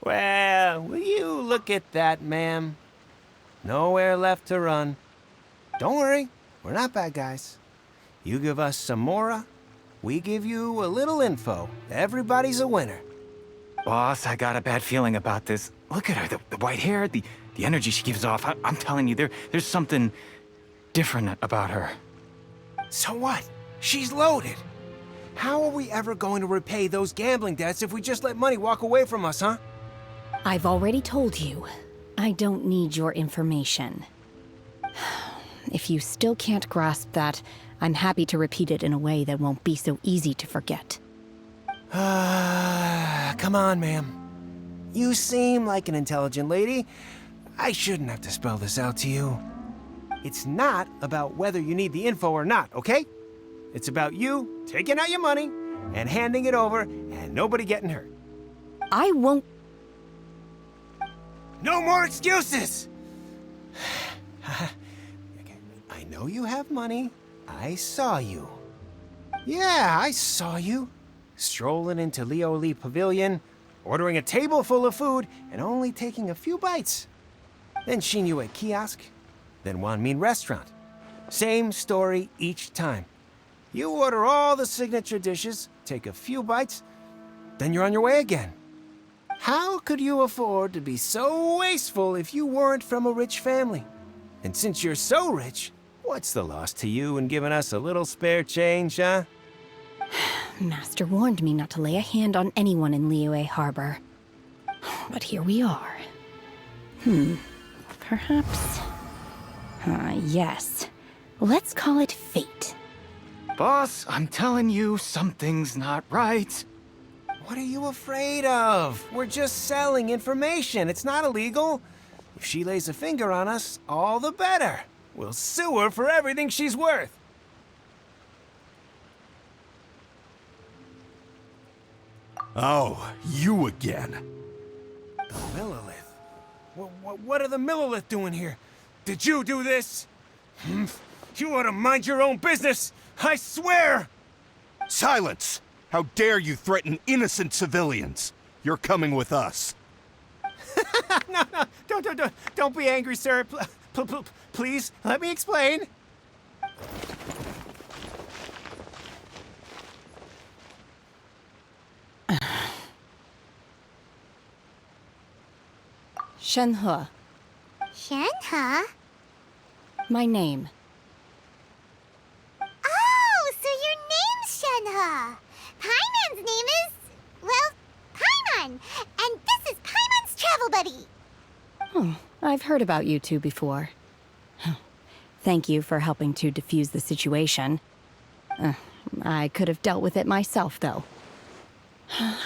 Well, will you look at that, ma'am? Nowhere left to run. Don't worry, we're not bad guys. You give us some mora, we give you a little info. Everybody's a winner. Boss, I got a bad feeling about this. Look at her, the white hair, the energy she gives off. I'm telling you, there's something different about her. So what? She's loaded. How are we ever going to repay those gambling debts if we just let money walk away from us, huh? I've already told you, I don't need your information. If you still can't grasp that, I'm happy to repeat it in a way that won't be so easy to forget. Come on, ma'am. You seem like an intelligent lady. I shouldn't have to spell this out to you. It's not about whether you need the info or not, okay? It's about you taking out your money and handing it over and nobody getting hurt. I won't... No more excuses! I know you have money. I saw you. Yeah, I saw you. Strolling into Leo Lee Pavilion, ordering a table full of food, and only taking a few bites. Then Shinyue Kiosk, then Wanmin Restaurant. Same story each time. You order all the signature dishes, take a few bites, then you're on your way again. How could you afford to be so wasteful if you weren't from a rich family? And since you're so rich, what's the loss to you in giving us a little spare change, huh? Master warned me not to lay a hand on anyone in Liyue Harbor. But here we are. Perhaps... yes. Let's call it fate. Boss, I'm telling you, something's not right. What are you afraid of? We're just selling information. It's not illegal. If she lays a finger on us, all the better. We'll sue her for everything she's worth. Oh, you again. The Millilith? What are the Millilith doing here? Did you do this? You ought to mind your own business, I swear! Silence! How dare you threaten innocent civilians? You're coming with us. No, don't be angry, sir. Please, let me explain. Shenhe, Shenhe? my name. Oh, so your name's Shenhe. Paimon's name is, well, Paimon. And this is Paimon's travel buddy. Oh, I've heard about you two before. Thank you for helping to defuse the situation. I could have dealt with it myself, though.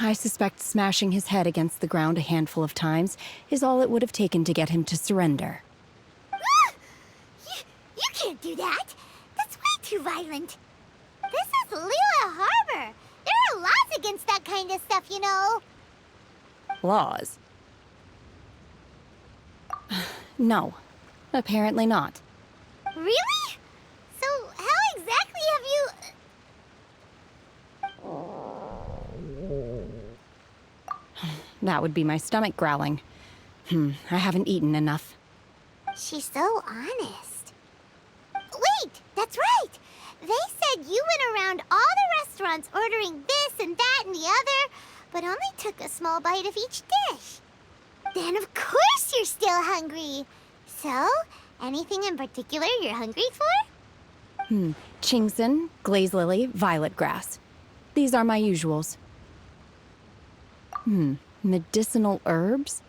I suspect smashing his head against the ground a handful of times is all it would have taken to get him to surrender. You can't do that. That's way too violent. This is Liyue Harbor. There are laws against that kind of stuff, you know. Laws? No, apparently not. Really? So how exactly have you... That would be my stomach growling. I haven't eaten enough. She's so honest. Wait, that's right. They said you went around all the restaurants ordering this and that and the other, but only took a small bite of each dish. Then of course you're still hungry. So, anything in particular you're hungry for? Chingson, glaze lily, violet grass. These are my usuals. Medicinal herbs?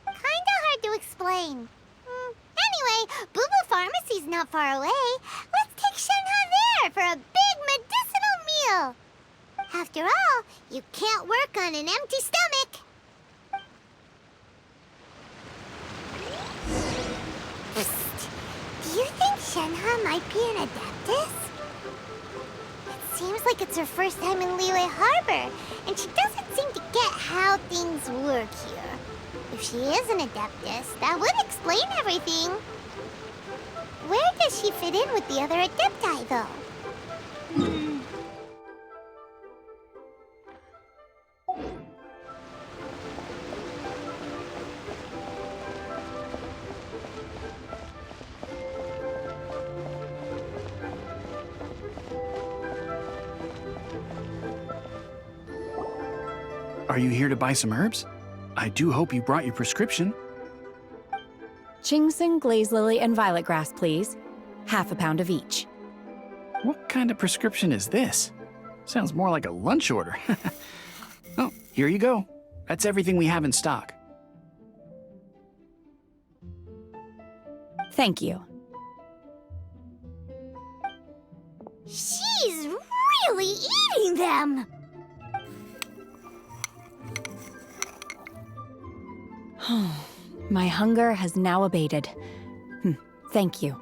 Kinda hard to explain. Anyway, Boo Boo Pharmacy's not far away. Let's take Shenhe there for a big medicinal meal. After all, you can't work on an empty stomach. Psst. Do you think Shenhe might be an adeptus? It seems like it's her first time in Liyue Harbor, and she doesn't seem to get how things work here. If she is an adeptus, that would explain everything. Where does she fit in with the other adepti, though? Are you here to buy some herbs? I do hope you brought your prescription. Ginseng, glaze lily, and violet grass, please. Half a pound of each. What kind of prescription is this? Sounds more like a lunch order. Oh, here you go. That's everything we have in stock. Thank you. She's really eating them! My hunger has now abated. Thank you.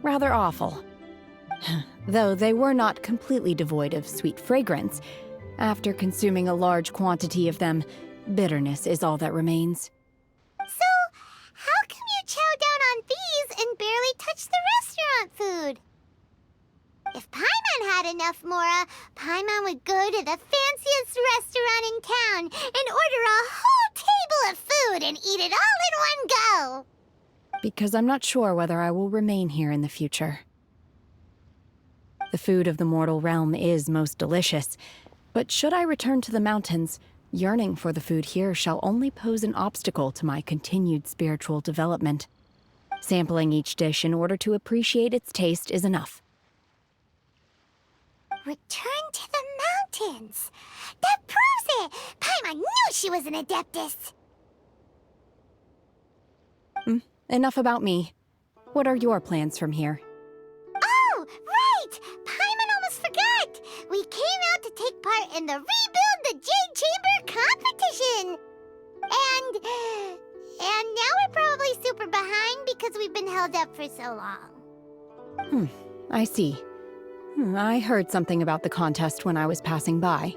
Rather awful. Though they were not completely devoid of sweet fragrance, after consuming a large quantity of them, bitterness is all that remains. So, how come you chow down on these and barely touch the restaurant food? If Paimon had enough Mora, Paimon would go to the fanciest restaurant in town and order a whole table of food and eat it all in one go. Because I'm not sure whether I will remain here in the future. The food of the mortal realm is most delicious, but should I return to the mountains, yearning for the food here shall only pose an obstacle to my continued spiritual development. Sampling each dish in order to appreciate its taste is enough. Return to the mountains. That proves it! Paimon knew she was an Adeptus. Enough about me. What are your plans from here? Oh, right! Paimon almost forgot! We came out to take part in the Rebuild the Jade Chamber competition! And now we're probably super behind because we've been held up for so long. I see. I heard something about the contest when I was passing by.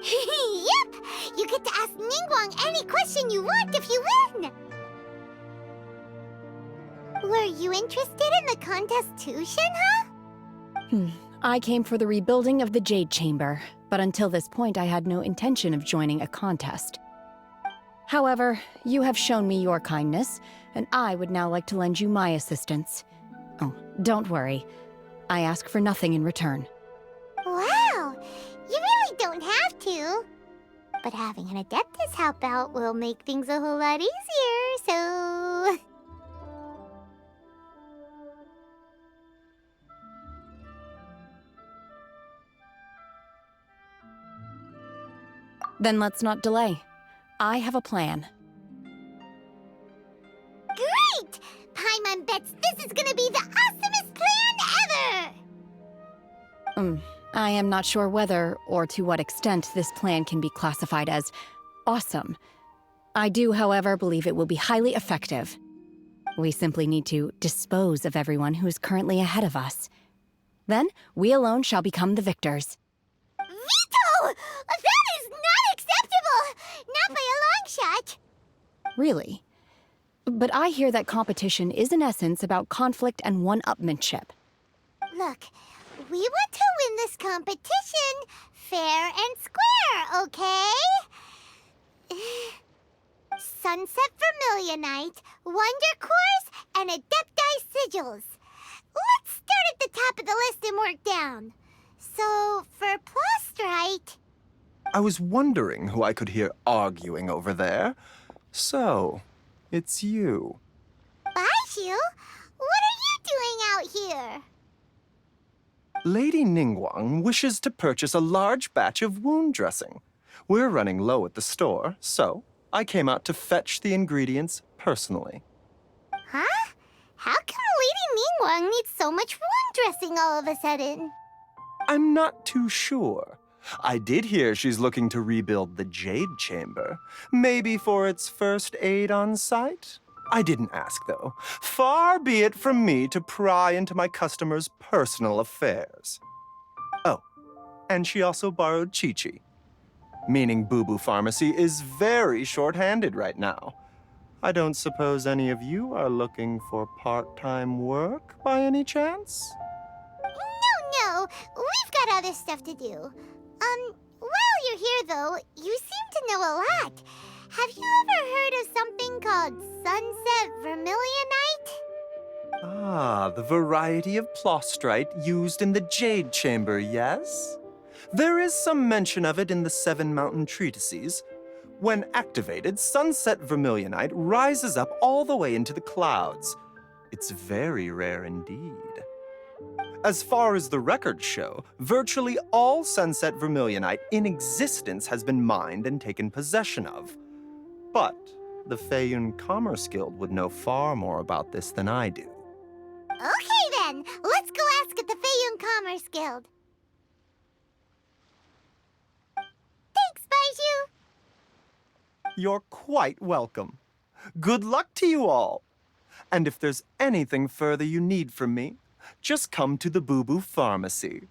Yep! You get to ask Ningguang any question you want if you win! Were you interested in the contest too, Shenhe? I came for the rebuilding of the Jade Chamber, but until this point I had no intention of joining a contest. However, you have shown me your kindness, and I would now like to lend you my assistance. Oh, don't worry. I ask for nothing in return. Wow! You really don't have to. But having an Adeptus help out will make things a whole lot easier, so... Then let's not delay. I have a plan. Great! Paimon bets this is gonna be the awesomest plan ever! I am not sure whether or to what extent this plan can be classified as awesome. I do, however, believe it will be highly effective. We simply need to dispose of everyone who is currently ahead of us. Then, we alone shall become the victors. Veto! That is not acceptable! Not by a long shot! Really? But I hear that competition is in essence about conflict and one-upmanship. Look, we want to win this competition fair and square, okay? Sunset Vermilionite, Wonder Cores, and Adepti Sigils. Let's start at the top of the list and work down. So, for Plastrite... I was wondering who I could hear arguing over there. So, it's you. Baishu, what are you doing out here? Lady Ningguang wishes to purchase a large batch of wound dressing. We're running low at the store, so I came out to fetch the ingredients personally. Huh? How come Lady Ningguang needs so much wound dressing all of a sudden? I'm not too sure. I did hear she's looking to rebuild the Jade Chamber. Maybe for its first aid on site? I didn't ask, though. Far be it from me to pry into my customers' personal affairs. Oh, and she also borrowed Chi-Chi. Meaning Boo Boo Pharmacy is very short-handed right now. I don't suppose any of you are looking for part-time work by any chance? No, we've got other stuff to do. While you're here, though, you seem to know a lot. Have you ever heard of something called Sunset Vermilionite? Ah, the variety of plostrite used in the Jade Chamber, yes? There is some mention of it in the Seven Mountain Treatises. When activated, sunset vermilionite rises up all the way into the clouds. It's very rare indeed. As far as the records show, virtually all sunset vermilionite in existence has been mined and taken possession of. But the Feiyun Commerce Guild would know far more about this than I do. Okay then, let's go ask at the Feiyun Commerce Guild. Thanks, Baiju. You're quite welcome. Good luck to you all. And if there's anything further you need from me, just come to the Boo Boo Pharmacy.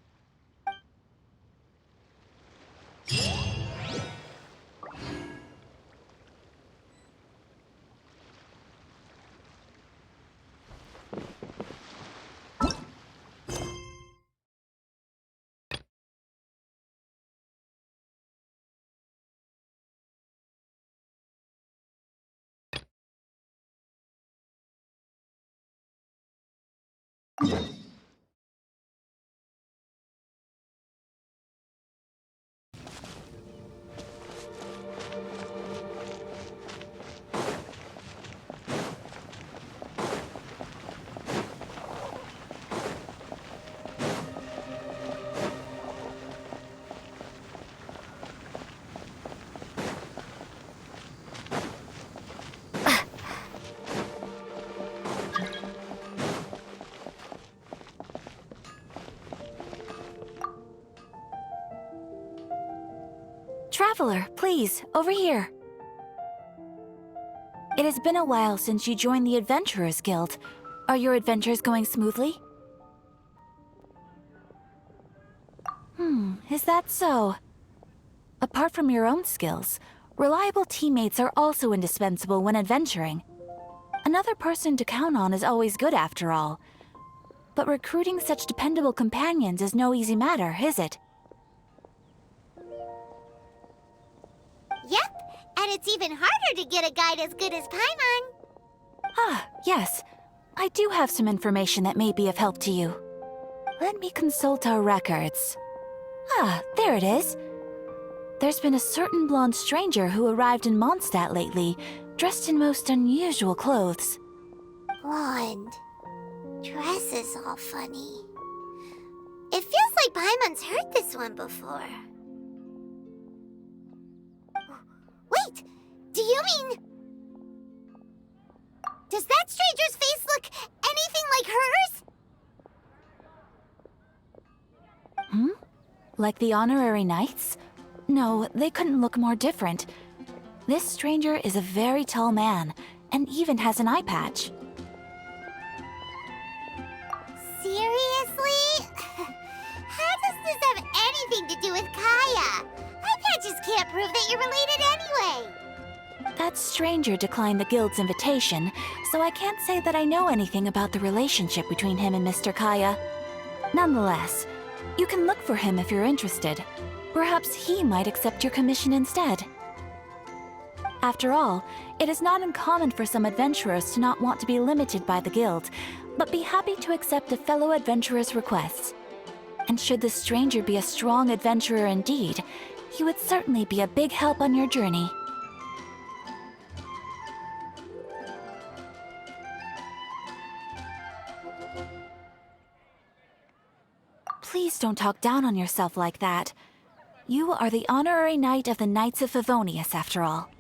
Traveler, please, over here. It has been a while since you joined the Adventurers Guild. Are your adventures going smoothly? Is that so? Apart from your own skills, reliable teammates are also indispensable when adventuring. Another person to count on is always good after all. But recruiting such dependable companions is no easy matter, is it? Yep, and it's even harder to get a guide as good as Paimon. Ah, yes. I do have some information that may be of help to you. Let me consult our records. Ah, there it is. There's been a certain blonde stranger who arrived in Mondstadt lately, dressed in most unusual clothes. Blonde. Dress is all funny. It feels like Paimon's heard this one before. Wait! Do you mean... Does that stranger's face look anything like hers? Like the honorary knights? No, they couldn't look more different. This stranger is a very tall man, and even has an eye patch. Seriously? How does this have anything to do with Kaya? Eye patches can't prove that you're related anyway. That stranger declined the guild's invitation, so I can't say that I know anything about the relationship between him and Mr. Kaya. Nonetheless, you can look for him if you're interested. Perhaps he might accept your commission instead. After all, it is not uncommon for some adventurers to not want to be limited by the guild, but be happy to accept a fellow adventurer's requests. And should the stranger be a strong adventurer indeed, he would certainly be a big help on your journey. Please don't talk down on yourself like that. You are the honorary knight of the Knights of Favonius, after all.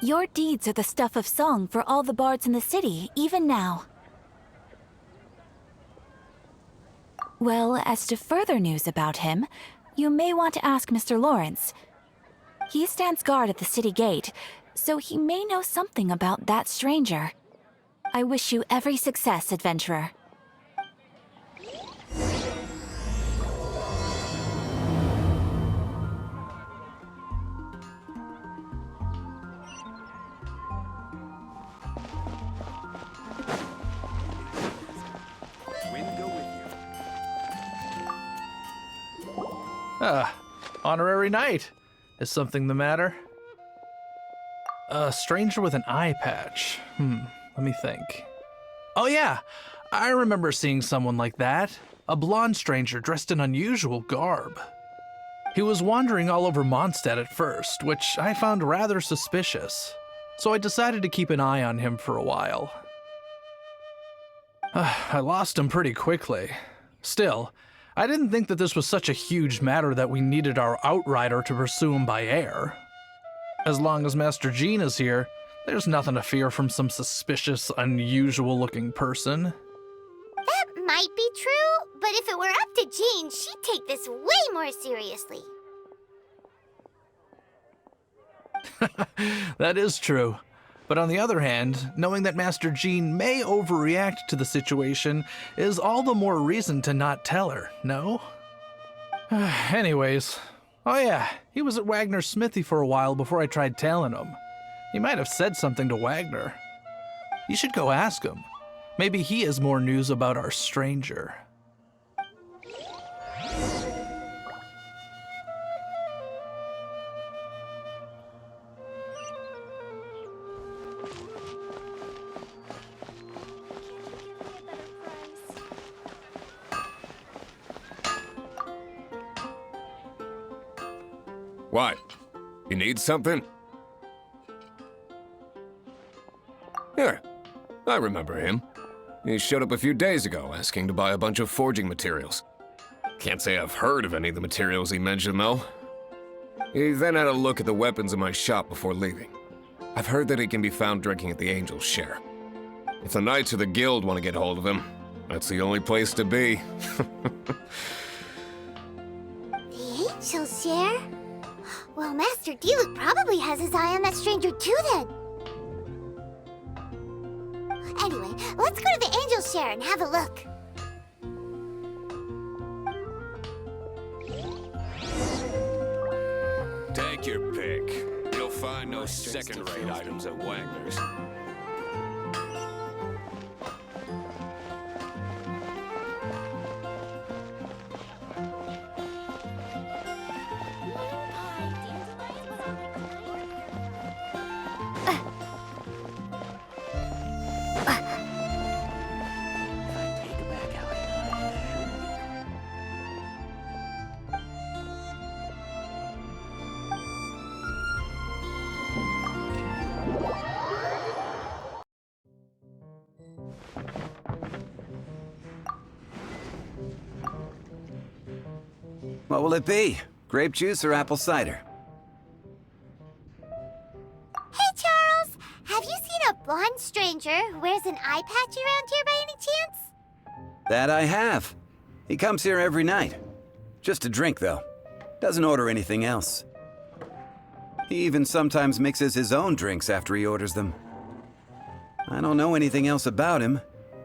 Your deeds are the stuff of song for all the bards in the city, even now. Well, as to further news about him, you may want to ask Mr. Lawrence. He stands guard at the city gate, so he may know something about that stranger. I wish you every success, adventurer. Honorary knight. Is something the matter? A stranger with an eye patch. Let me think. Oh yeah, I remember seeing someone like that. A blonde stranger dressed in unusual garb. He was wandering all over Mondstadt at first, which I found rather suspicious. So I decided to keep an eye on him for a while. I lost him pretty quickly. Still, I didn't think that this was such a huge matter that we needed our outrider to pursue him by air. As long as Master Jean is here, there's nothing to fear from some suspicious, unusual-looking person. That might be true, but if it were up to Jean, she'd take this way more seriously. That is true. But on the other hand, knowing that Master Jean may overreact to the situation is all the more reason to not tell her, no? Anyways, oh yeah, he was at Wagner's smithy for a while before I tried tailing him. He might have said something to Wagner. You should go ask him. Maybe he has more news about our stranger. What? You need something? Here, I remember him. He showed up a few days ago asking to buy a bunch of forging materials. Can't say I've heard of any of the materials he mentioned, though. He then had a look at the weapons in my shop before leaving. I've heard that he can be found drinking at the Angel's Share. If the Knights of the Guild want to get hold of him, that's the only place to be. The Angel's Share? Well, Master Diluc probably has his eye on that stranger too, then. Anyway, let's go to the Angel's Share and have a look. Take your pick. You'll find no second-rate items at Wagner's. What will it be? Grape juice or apple cider? Hey, Charles! Have you seen a blonde stranger who wears an eye patch around here by any chance? That I have. He comes here every night. Just to drink, though. Doesn't order anything else. He even sometimes mixes his own drinks after he orders them. I don't know anything else about him,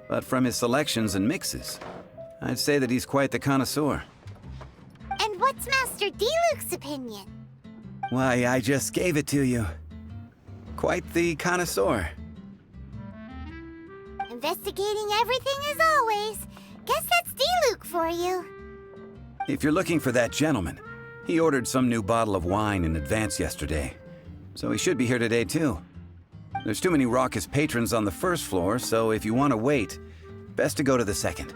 but from his selections and mixes, I'd say that he's quite the connoisseur. And what's Master Diluc's opinion? Why, I just gave it to you. Quite the connoisseur. Investigating everything as always. Guess that's Diluc for you. If you're looking for that gentleman, he ordered some new bottle of wine in advance yesterday, so he should be here today too. There's too many raucous patrons on the first floor, so if you want to wait, best to go to the second.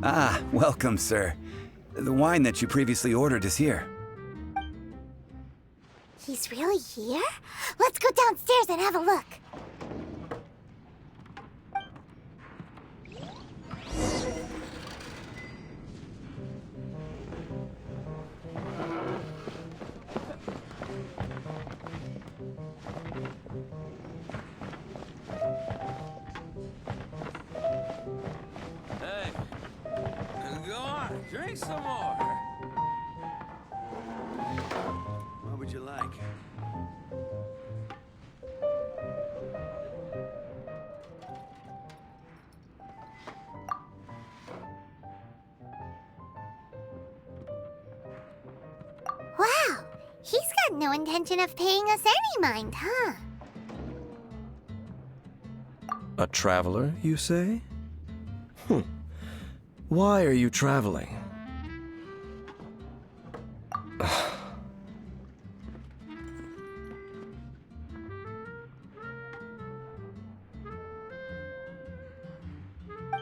Ah, welcome, sir. The wine that you previously ordered is here. He's really here? Let's go downstairs and have a look. Hey, go on, drink some more. No intention of paying us any mind, huh? A traveler, you say? Why are you traveling?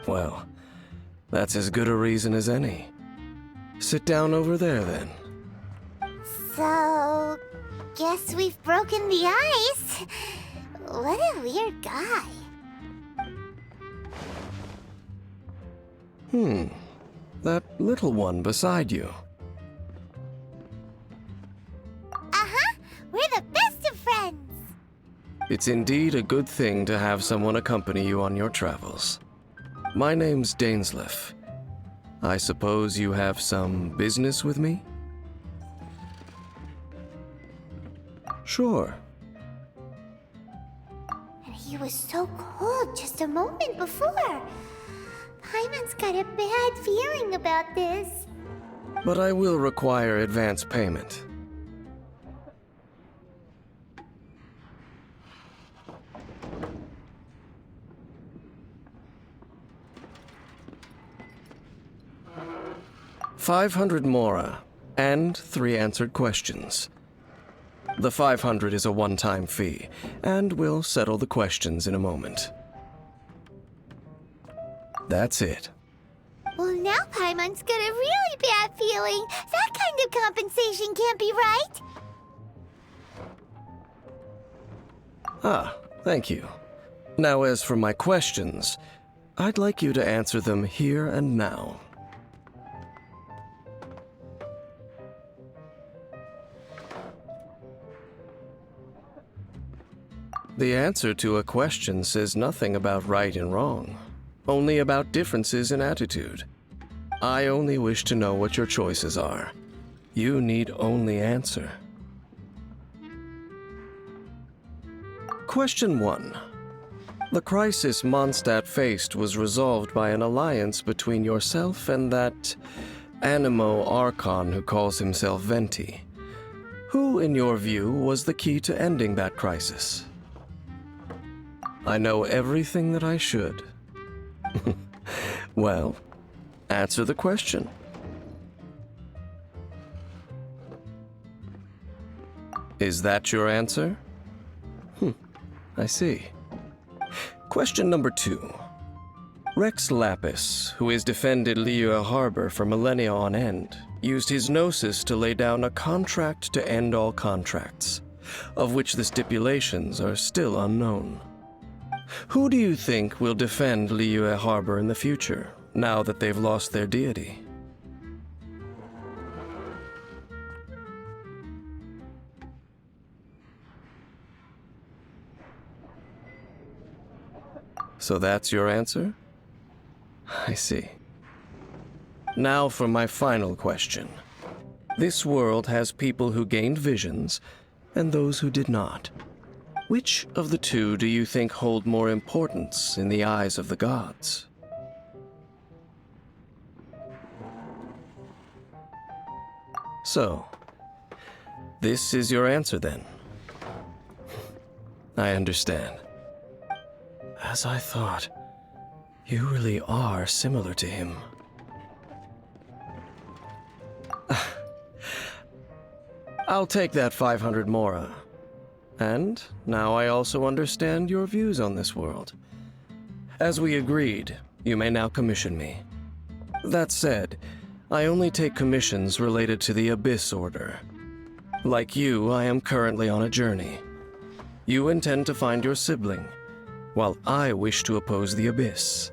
Well, that's as good a reason as any. Sit down over there, then. So, guess we've broken the ice. What a weird guy. That little one beside you. Uh-huh. We're the best of friends. It's indeed a good thing to have someone accompany you on your travels. My name's Dainsleif. I suppose you have some business with me? Sure. And he was so cold just a moment before. Paimon's got a bad feeling about this. But I will require advance payment. $500 mora, and 3 answered questions. The 500 is a one-time fee, and we'll settle the questions in a moment. That's it. Well, now Paimon's got a really bad feeling. That kind of compensation can't be right. Ah, thank you. Now, as for my questions, I'd like you to answer them here and now. The answer to a question says nothing about right and wrong, only about differences in attitude. I only wish to know what your choices are. You need only answer. Question 1. The crisis Mondstadt faced was resolved by an alliance between yourself and that Animo Archon who calls himself Venti. Who, in your view, was the key to ending that crisis? I know everything that I should. Well, answer the question. Is that your answer? I see. Question number 2. Rex Lapis, who has defended Liyue Harbor for millennia on end, used his gnosis to lay down a contract to end all contracts, of which the stipulations are still unknown. Who do you think will defend Liyue Harbor in the future, now that they've lost their deity? So that's your answer? I see. Now for my final question. This world has people who gained visions, and those who did not. Which of the two do you think hold more importance in the eyes of the gods? So, this is your answer then? I understand. As I thought, you really are similar to him. I'll take that 500 mora. And now I also understand your views on this world. As we agreed, you may now commission me. That said, I only take commissions related to the Abyss Order. Like you, I am currently on a journey. You intend to find your sibling, while I wish to oppose the Abyss.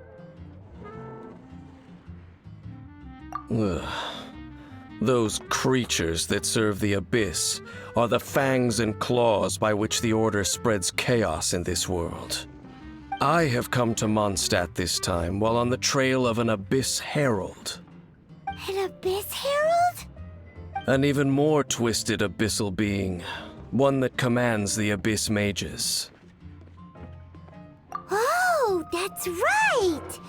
Ugh. Those creatures that serve the Abyss are the fangs and claws by which the Order spreads chaos in this world. I have come to Mondstadt this time while on the trail of an Abyss Herald. An Abyss Herald? An even more twisted abyssal being, one that commands the Abyss Mages. Oh, that's right!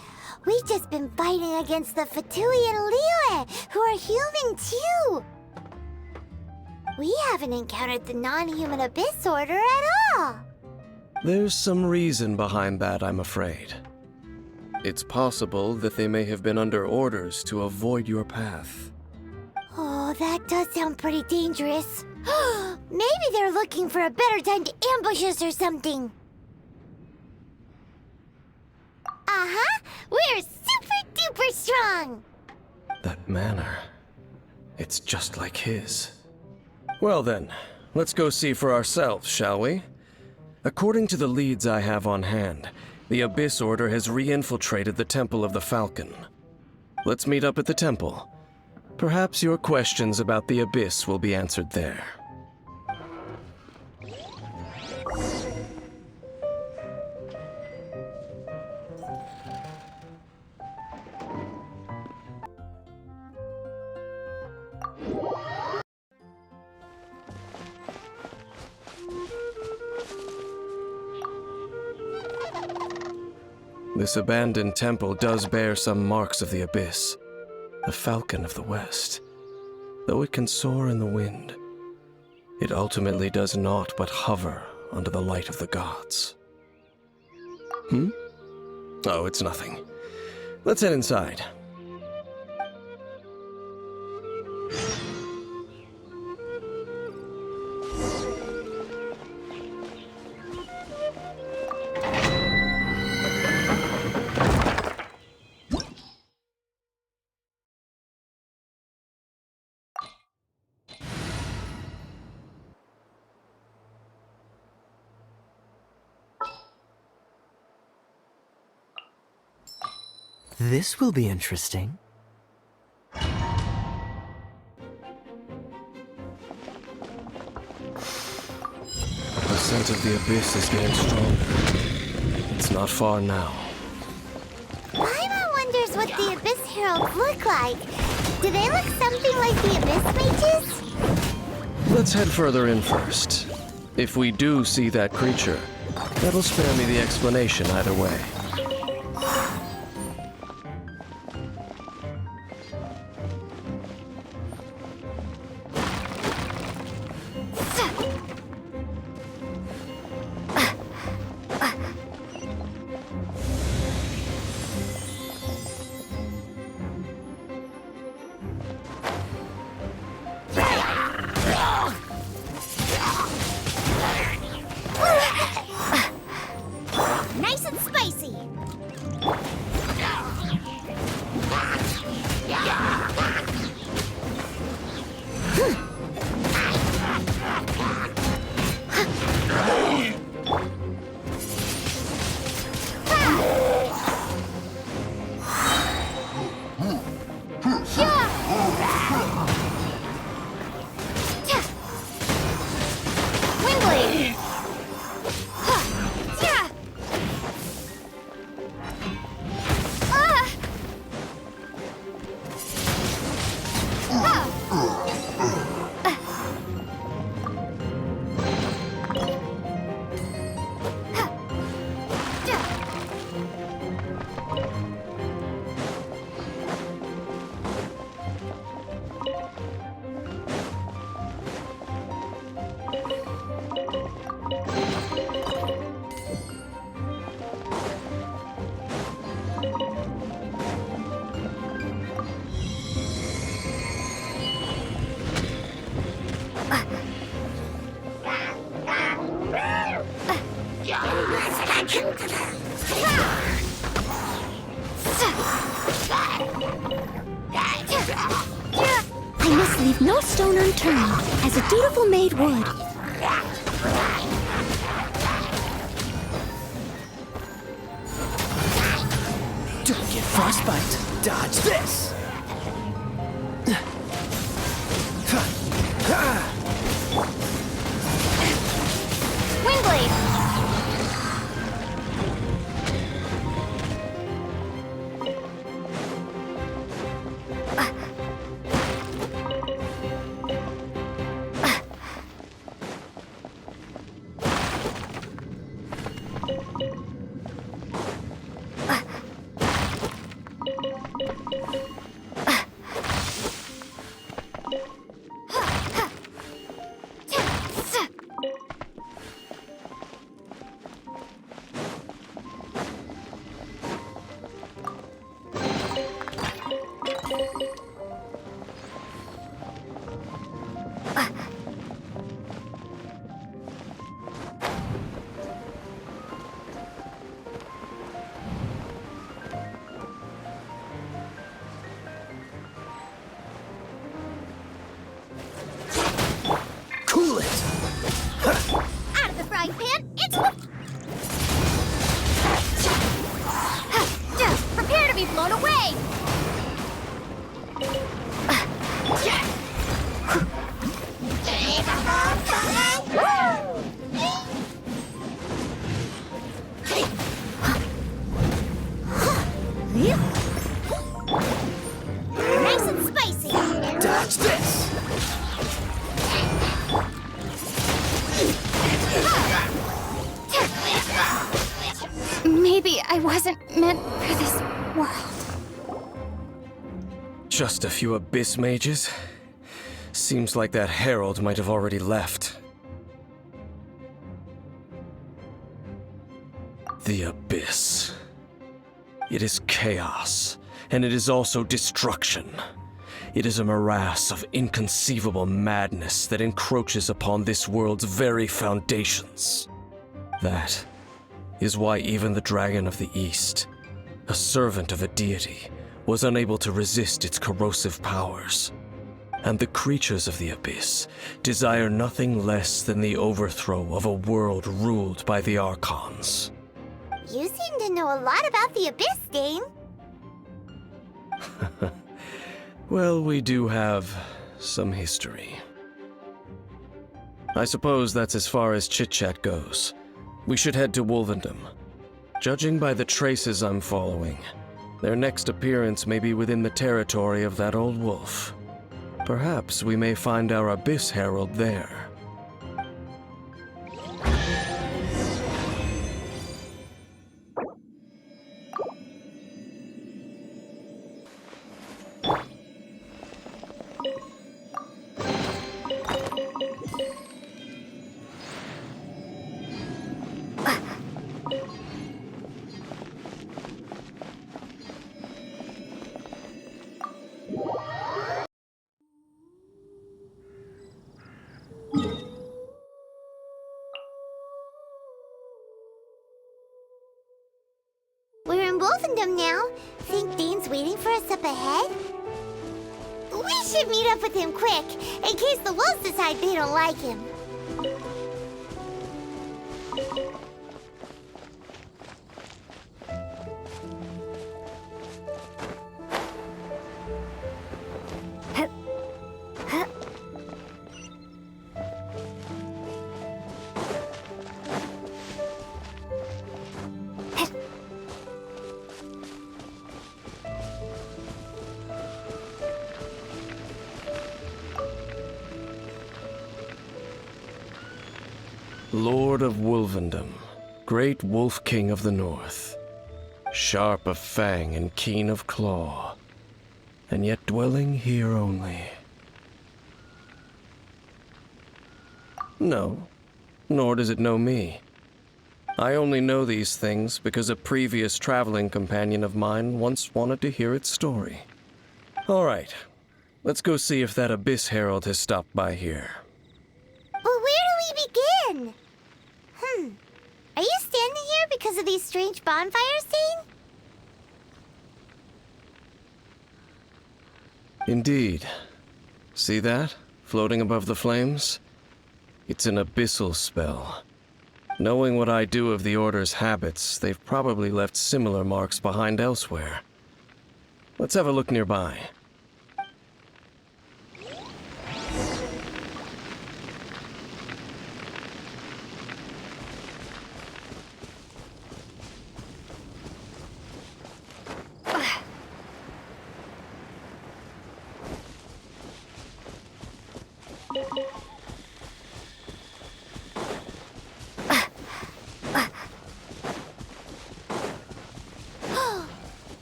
We've just been fighting against the Fatui and Liyue, who are human too! We haven't encountered the non-human Abyss Order at all. There's some reason behind that, I'm afraid. It's possible that they may have been under orders to avoid your path. Oh, that does sound pretty dangerous. Maybe they're looking for a better time to ambush us or something. Uh-huh. We're super duper strong. That manner, it's just like his. Well then, let's go see for ourselves, shall we? According to the leads I have on hand, the Abyss Order has re-infiltrated the Temple of the Falcon. Let's meet up at the temple. Perhaps your questions about the Abyss will be answered there. This abandoned temple does bear some marks of the Abyss, the Falcon of the West. Though it can soar in the wind, it ultimately does naught but hover under the light of the gods. Oh, it's nothing. Let's head inside. This will be interesting. The scent of the Abyss is getting stronger. It's not far now. Paimon wonders what the Abyss Heralds look like. Do they look something like the Abyss Mages? Let's head further in first. If we do see that creature, that'll spare me the explanation either way. Nice and spicy. I must leave no stone unturned, as a dutiful maid would. Don't get frostbite. Dodge this. Wingblade! wasn't meant for this world. Just a few abyss mages? Seems like that herald might have already left. The abyss. It is chaos, and it is also destruction. It is a morass of inconceivable madness that encroaches upon this world's very foundations. That is why even the Dragon of the East, a servant of a deity, was unable to resist its corrosive powers. And the creatures of the abyss desire nothing less than the overthrow of a world ruled by the Archons. You seem to know a lot about the Abyss, Dane. Well, we do have some history. I suppose that's as far as chit-chat goes. We should head to Wolvendom. Judging by the traces I'm following, their next appearance may be within the territory of that old wolf. Perhaps we may find our Abyss Herald there. We're in Wolfendom now. Think Dane's waiting for us up ahead? We should meet up with him quick, in case the wolves decide they don't like him. Lord of Wolvendom, great Wolf King of the North, sharp of fang and keen of claw, and yet dwelling here only. No, nor does it know me. I only know these things because a previous traveling companion of mine once wanted to hear its story. All right, let's go see if that Abyss Herald has stopped by here. But where do we begin? Are you standing here because of these strange bonfires, Dane? Indeed. See that, floating above the flames? It's an abyssal spell. Knowing what I do of the Order's habits, they've probably left similar marks behind elsewhere. Let's have a look nearby.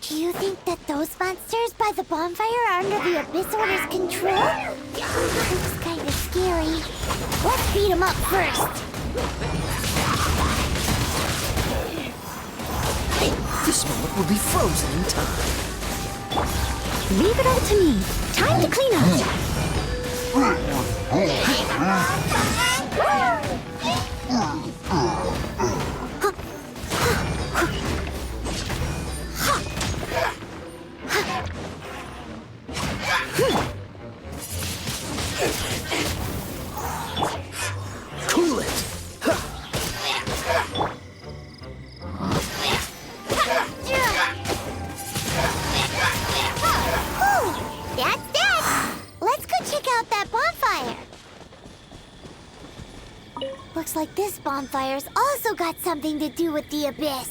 Do you think that those monsters by the bonfire are under the Abyss Order's control? Looks kind of scary. Let's beat them up first. This moment will be frozen in time. Leave it all to me. Time to clean up. Cool it. That's that. Let's go check out that bonfire. Looks like this bonfire's also got something to do with the Abyss.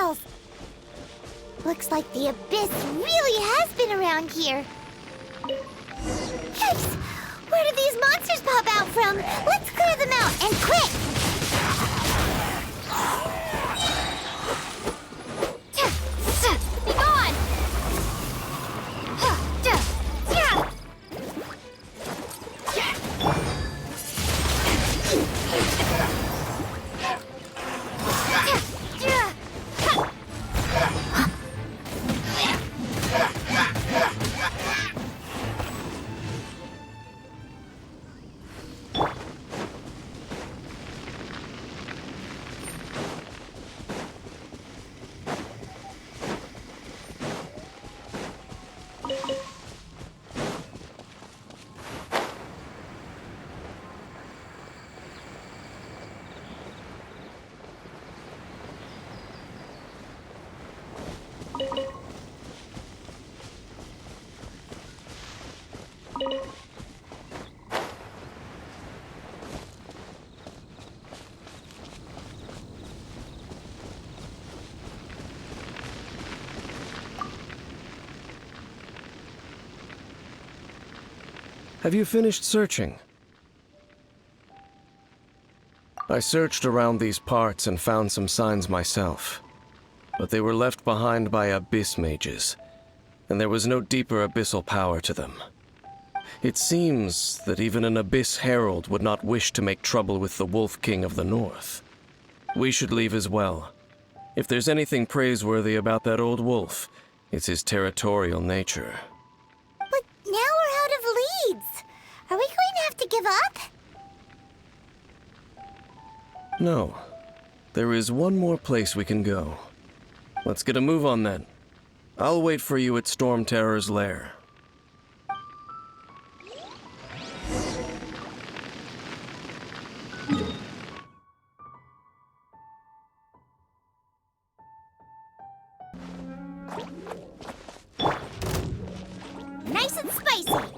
walls. Looks like the abyss really has been around here. Yikes! Where did these monsters pop out from? Let's clear them out, and quick! Be gone! Have you finished searching? I searched around these parts and found some signs myself, but they were left behind by abyss mages, and there was no deeper abyssal power to them. It seems that even an abyss herald would not wish to make trouble with the Wolf King of the North. We should leave as well. If there's anything praiseworthy about that old wolf, it's his territorial nature. But now we're out of leads. Are we going to have to give up? No. There is one more place we can go. Let's get a move on then. I'll wait for you at Storm Terror's lair. Nice and spicy.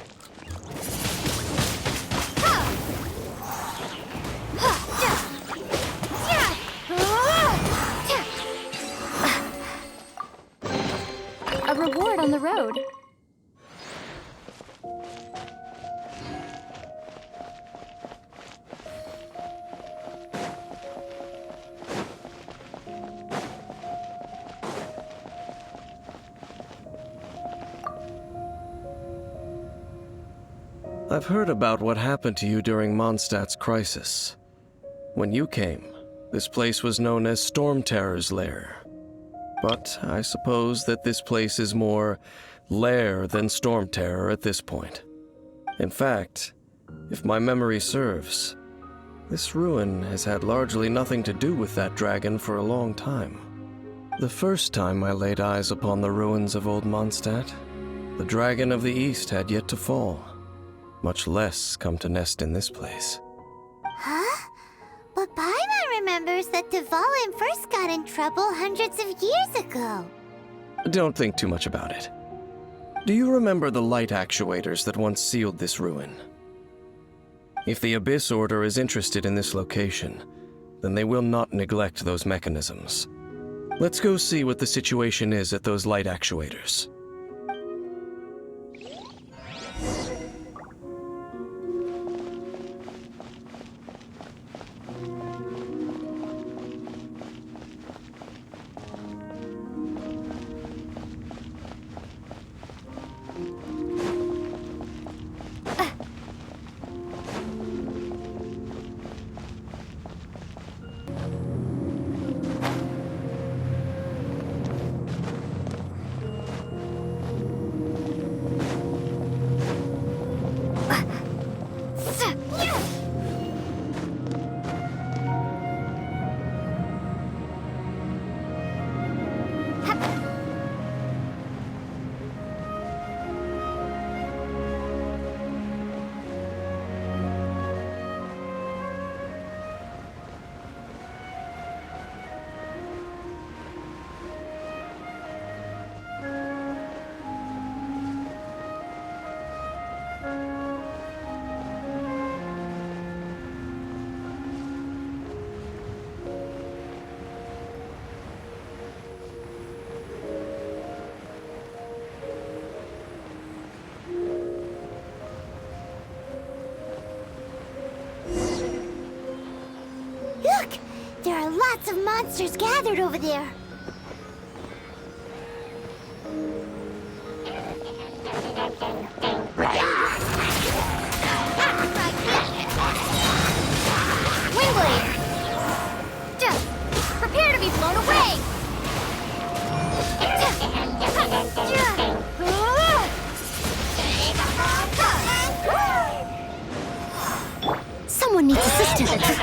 A reward on the road. I've heard about what happened to you during Mondstadt's crisis. When you came, this place was known as Storm Terror's lair. But I suppose that this place is more lair than Storm Terror at this point. In fact, if my memory serves, this ruin has had largely nothing to do with that dragon for a long time. The first time I laid eyes upon the ruins of Old Mondstadt, the dragon of the East had yet to fall, much less come to nest in this place. Huh? But Paimon remembers that Dvalin first got in trouble hundreds of years ago. Don't think too much about it. Do you remember the light actuators that once sealed this ruin? If the Abyss Order is interested in this location, then they will not neglect those mechanisms. Let's go see what the situation is at those light actuators. lots of monsters gathered over there. Wingblade! Prepare to be blown away! Someone needs assistance.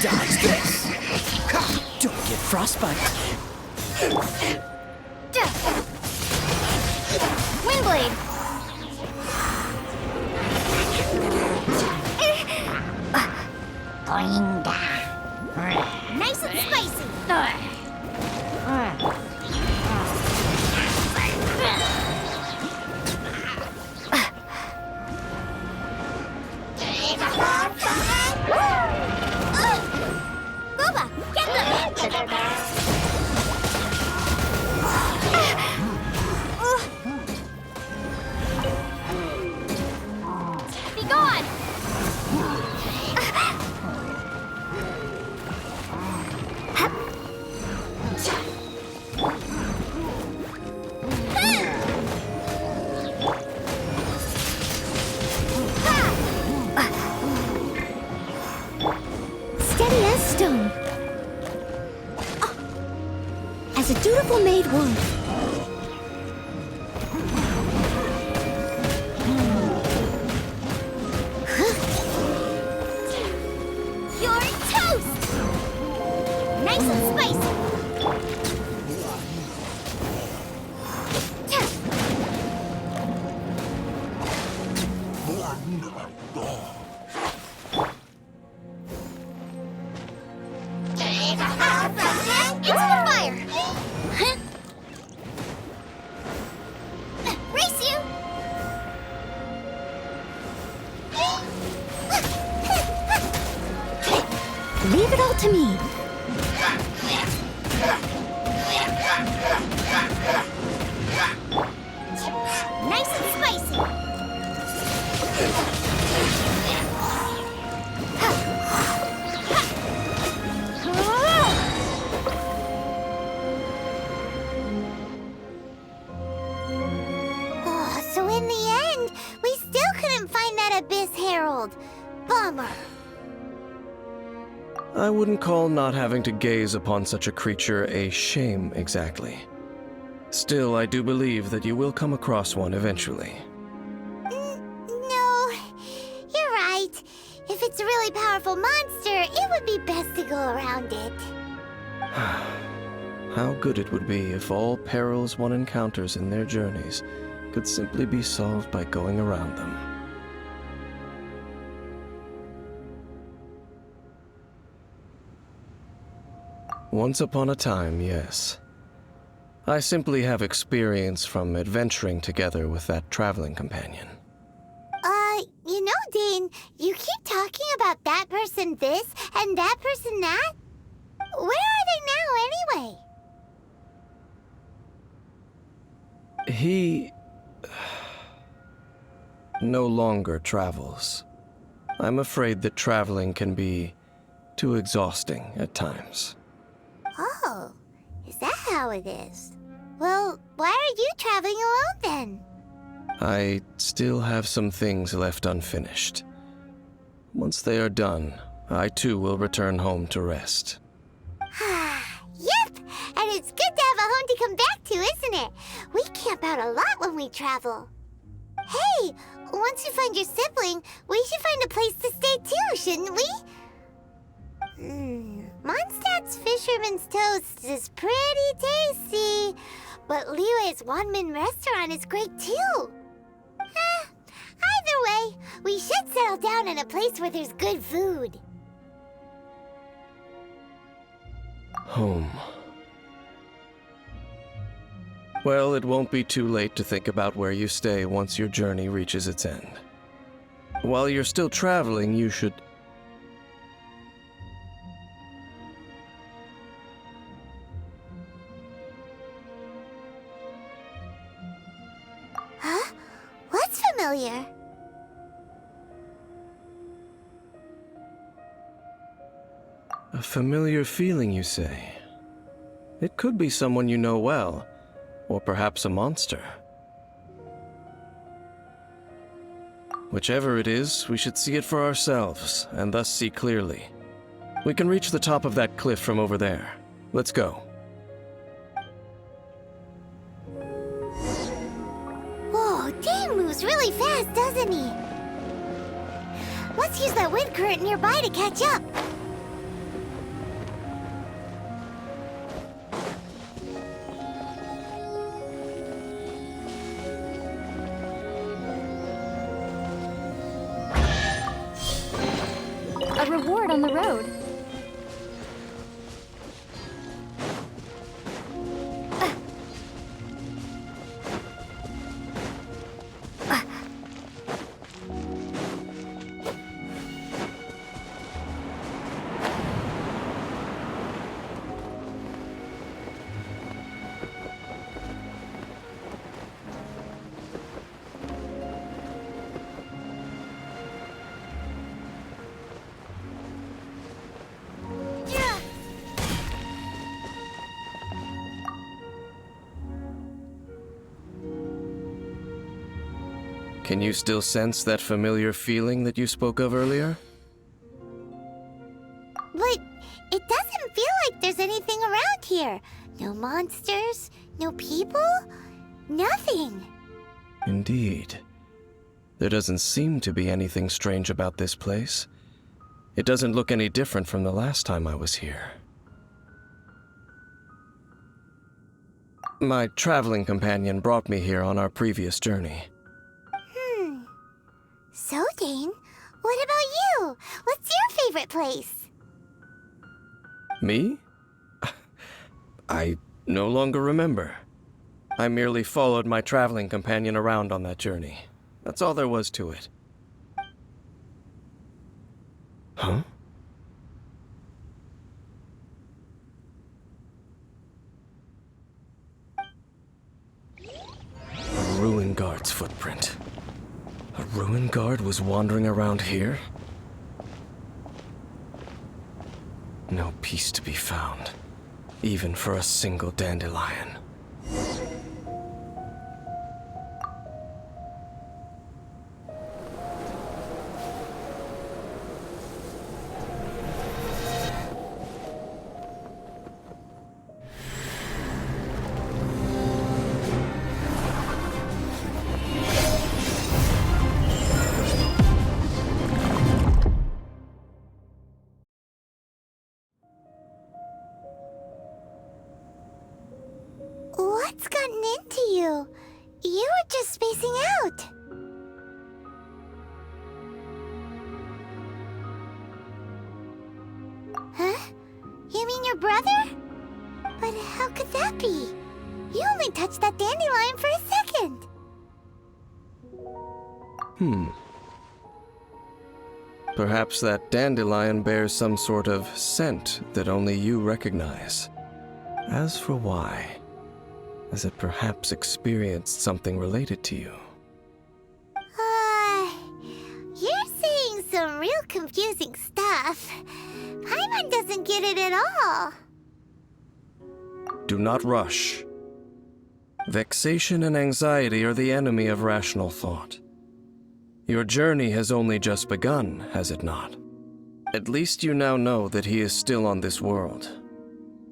Dodge this. Don't get frostbite. Windblade! Nice and spicy! Booba, get them! Be gone! Steady as stone. As a dutiful maid would. You're toast! Nice and spicy! Into the fire! Race you! Leave it all to me. Nice and spicy! Oh, so in the end, we still couldn't find that Abyss Herald. Bummer. I wouldn't call not having to gaze upon such a creature a shame exactly. Still, I do believe that you will come across one eventually. No, you're right. If it's a really powerful monster, it would be best to go around it. How good it would be if all perils one encounters in their journeys could simply be solved by going around them. Once upon a time, yes. I simply have experience from adventuring together with that traveling companion. You know, Dane, you keep talking about that person this and that person that. Where are they now, anyway? He no longer travels. I'm afraid that traveling can be too exhausting at times. Oh, is that how it is? Well, why are you traveling alone then? I still have some things left unfinished. Once they are done, I too will return home to rest. Yep, and it's good to have a home to come back to, isn't it? We camp out a lot when we travel. Hey, once you find your sibling, we should find a place to stay too, shouldn't we? Mondstadt's Fisherman's Toast is pretty tasty, but Liyue's Wanmin restaurant is great too. Either way, we should settle down in a place where there's good food. Home. Well, it won't be too late to think about where you stay once your journey reaches its end. While you're still traveling, you should... Huh? What's familiar? A familiar feeling, you say? It could be someone you know well, or perhaps a monster. Whichever it is, we should see it for ourselves, and thus see clearly. We can reach the top of that cliff from over there. Let's go. Whoa, Dane moves really fast, doesn't he? Let's use that wind current nearby to catch up. A reward on the road. Can you still sense that familiar feeling that you spoke of earlier? But it doesn't feel like there's anything around here. No monsters, no people, nothing. Indeed. There doesn't seem to be anything strange about this place. It doesn't look any different from the last time I was here. My traveling companion brought me here on our previous journey. So, Dane, what about you? What's your favorite place? Me? I no longer remember. I merely followed my traveling companion around on that journey. That's all there was to it. Huh? A ruin guard's footprint. A ruin guard was wandering around here? No peace to be found, even for a single dandelion. What's gotten into you? You were just spacing out. Huh? You mean your brother? But how could that be? You only touched that dandelion for a second. Perhaps that dandelion bears some sort of scent that only you recognize. As for why, has it perhaps experienced something related to you? You're saying some real confusing stuff. Paimon doesn't get it at all. Do not rush. Vexation and anxiety are the enemy of rational thought. Your journey has only just begun, has it not? At least you now know that he is still on this world.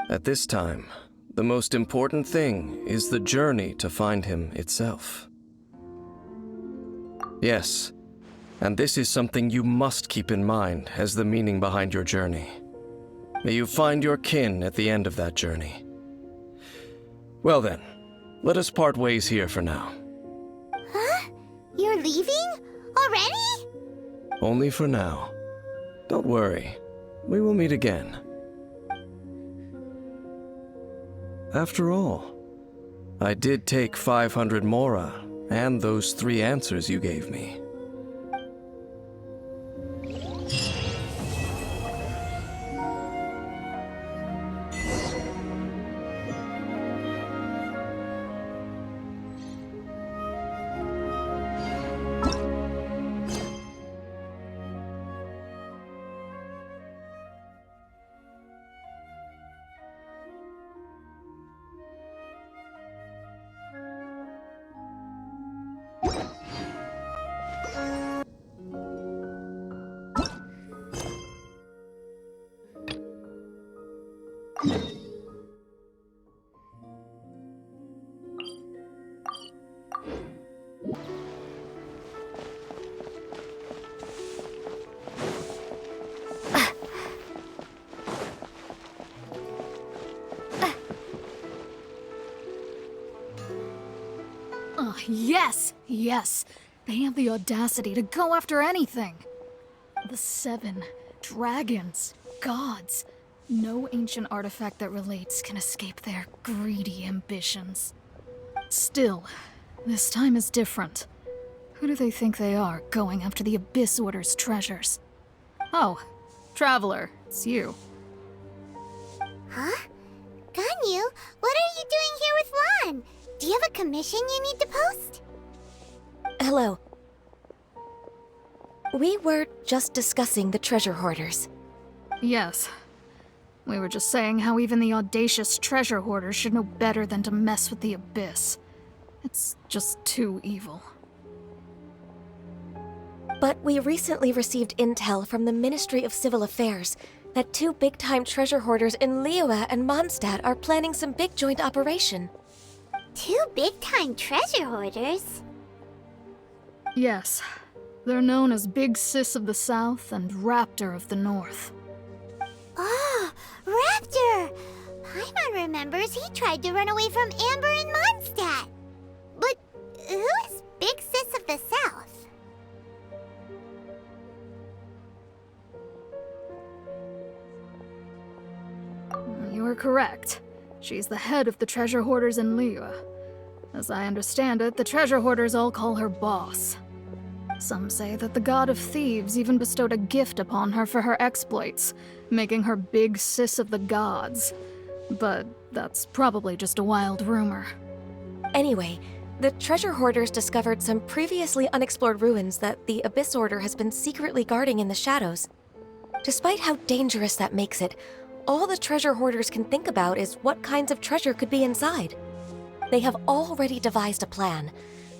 At this time, the most important thing is the journey to find him itself. Yes, and this is something you must keep in mind as the meaning behind your journey. May you find your kin at the end of that journey. Well then, let us part ways here for now. Huh? You're leaving? Already? Only for now. Don't worry, we will meet again. After all, I did take 500 mora and those 3 answers you gave me. Yes! Yes! They have the audacity to go after anything! The 7 dragons, gods. No ancient artifact that relates can escape their greedy ambitions. Still, this time is different. Who do they think they are, going after the Abyss Order's treasures? Oh, Traveler, it's you. Huh? Ganyu, what are you doing here with Lan? Do you have a commission you need to post? Hello. We were just discussing the treasure hoarders. Yes. We were just saying how even the audacious treasure hoarders should know better than to mess with the Abyss. It's just too evil. But we recently received intel from the Ministry of Civil Affairs that 2 big-time treasure hoarders in Liyue and Mondstadt are planning some big joint operation. 2 big-time treasure hoarders? Yes. They're known as Big Sis of the South and Raptor of the North. Oh, Raptor! Paimon remembers he tried to run away from Amber in Mondstadt. But who is Big Sis of the South? You are correct. She's the head of the treasure hoarders in Liyue. As I understand it, the treasure hoarders all call her boss. Some say that the god of thieves even bestowed a gift upon her for her exploits, making her Big Sis of the gods. But that's probably just a wild rumor. Anyway, the treasure hoarders discovered some previously unexplored ruins that the Abyss Order has been secretly guarding in the shadows. Despite how dangerous that makes it, all the treasure hoarders can think about is what kinds of treasure could be inside. They have already devised a plan.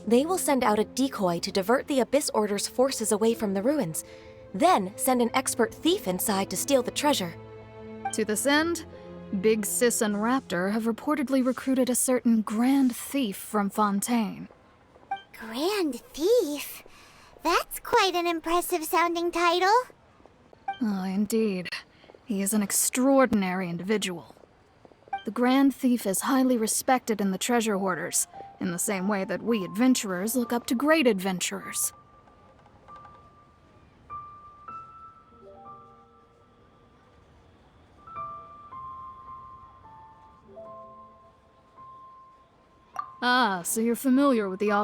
They will send out a decoy to divert the Abyss Order's forces away from the ruins, then send an expert thief inside to steal the treasure. To this end, Big Sis and Raptor have reportedly recruited a certain Grand Thief from Fontaine. Grand Thief? That's quite an impressive sounding title. Oh, indeed. He is an extraordinary individual. The Grand Thief is highly respected in the treasure hoarders, in the same way that we adventurers look up to great adventurers. Ah, so you're familiar with the author